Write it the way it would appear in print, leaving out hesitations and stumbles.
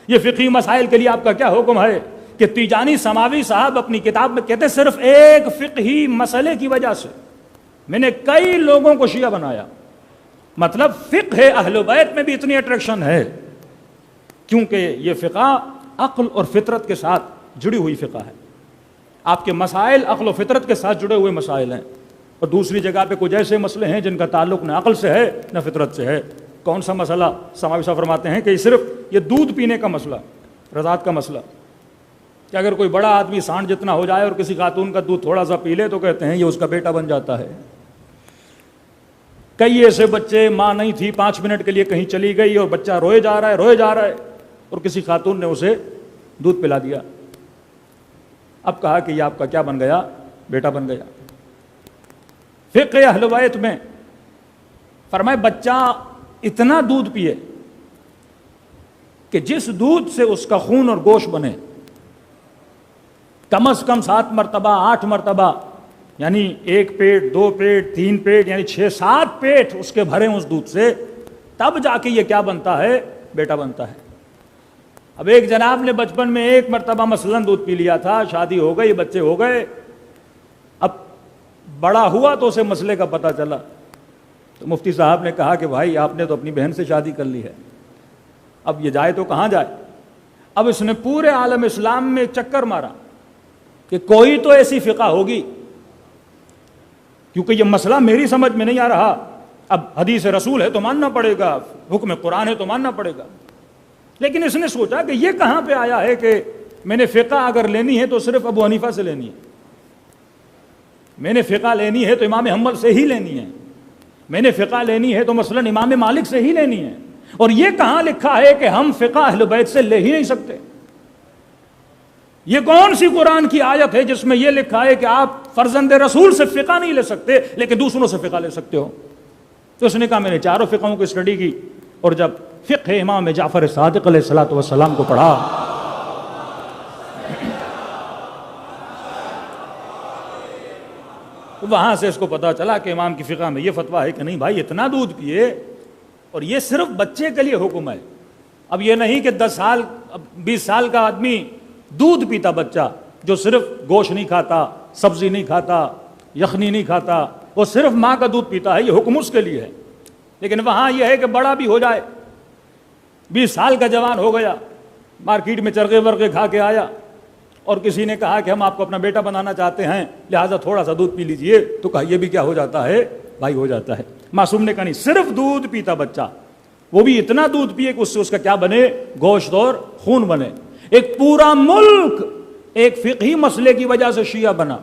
یہ فقہی مسائل کے لیے آپ کا کیا حکم ہے کہ تیجانی سماوی صاحب اپنی کتاب میں کہتے صرف ایک فقہی مسئلے کی وجہ سے میں نے کئی لوگوں کو شیعہ بنایا. مطلب فقہ اہل بیت میں بھی اتنی اٹریکشن ہے کیونکہ یہ فقہ عقل اور فطرت کے ساتھ جڑی ہوئی فقہ ہے. آپ کے مسائل عقل و فطرت کے ساتھ جڑے ہوئے مسائل ہیں. اور دوسری جگہ پہ کچھ ایسے مسئلے ہیں جن کا تعلق نہ عقل سے ہے نہ فطرت سے ہے. کون سا مسئلہ؟ سماوی صاحب فرماتے ہیں کہ صرف یہ دودھ پینے کا مسئلہ، رضاعت کا مسئلہ، کہ اگر کوئی بڑا آدمی سانڈ جتنا ہو جائے اور کسی خاتون کا دودھ تھوڑا سا پی لے تو کہتے ہیں یہ اس کا بیٹا بن جاتا ہے. کئی ایسے بچے، ماں نہیں تھی 5 منٹ کے لیے کہیں چلی گئی اور بچہ روئے جا رہا ہے اور کسی خاتون نے اسے دودھ پلا دیا. اب کہا کہ یہ آپ کا کیا بن گیا؟ بیٹا بن گیا. فقہ اہل بیت میں فرمائے بچہ اتنا دودھ پیے کہ جس دودھ سے اس کا خون اور گوشت بنے، کم از کم 7 مرتبہ 8 مرتبہ، یعنی 1 پیٹ 2 پیٹ 3 پیٹ، یعنی 6-7 پیٹ اس کے بھرے اس دودھ سے، تب جا کے یہ کیا بنتا ہے؟ بیٹا بنتا ہے. اب ایک جناب نے بچپن میں 1 مرتبہ مثلا دودھ پی لیا تھا، شادی ہو گئی، بچے ہو گئے، اب بڑا ہوا تو اسے مسئلے کا پتہ چلا تو مفتی صاحب نے کہا کہ بھائی آپ نے تو اپنی بہن سے شادی کر لی ہے، اب یہ جائے تو کہاں جائے؟ اب اس نے پورے عالم اسلام میں چکر مارا کہ کوئی تو ایسی فقہ ہوگی، کیونکہ یہ مسئلہ میری سمجھ میں نہیں آ رہا. اب حدیث رسول ہے تو ماننا پڑے گا، حکم قرآن ہے تو ماننا پڑے گا. لیکن اس نے سوچا کہ یہ کہاں پہ آیا ہے کہ میں نے فقہ اگر لینی ہے تو صرف ابو حنیفہ سے لینی ہے، میں نے فقہ لینی ہے تو امام حنبل سے ہی لینی ہے، میں نے فقہ لینی ہے تو مثلا امام مالک سے ہی لینی ہے. اور یہ کہاں لکھا ہے کہ ہم فقہ اہل بیت سے لے ہی نہیں سکتے؟ یہ کون سی قرآن کی آیت ہے جس میں یہ لکھا ہے کہ آپ فرزند رسول سے فقہ نہیں لے سکتے لیکن دوسروں سے فقہ لے سکتے ہو؟ تو اس نے کہا میں نے چاروں فقہوں کی اسٹڈی کی اور جب فقہ امام جعفر صادق علیہ الصلوۃ والسلام کو پڑھا تو وہاں سے اس کو پتا چلا کہ امام کی فقہ میں یہ فتویٰ ہے کہ نہیں بھائی اتنا دودھ پیے، اور یہ صرف بچے کے لیے حکم ہے. اب یہ نہیں کہ 10 سال 20 سال کا آدمی دودھ پیتا بچہ جو صرف گوشت نہیں کھاتا، سبزی نہیں کھاتا، یخنی نہیں کھاتا، وہ صرف ماں کا دودھ پیتا ہے، یہ حکم اس کے لیے ہے. لیکن وہاں یہ ہے کہ بڑا بھی ہو جائے، 20 سال کا جوان ہو گیا، مارکیٹ میں چرغے ورغے کھا کے آیا اور کسی نے کہا کہ ہم آپ کو اپنا بیٹا بنانا چاہتے ہیں لہٰذا تھوڑا سا دودھ پی لیجئے، تو کہا یہ بھی کیا ہو جاتا ہے؟ بھائی ہو جاتا ہے. معصوم نے کہا نہیں، صرف دودھ پیتا بچہ، وہ بھی اتنا دودھ پیے کہ اس سے اس کا کیا بنے؟ گوشت اور خون بنے. ایک پورا ملک ایک فقہی مسئلے کی وجہ سے شیعہ بنا.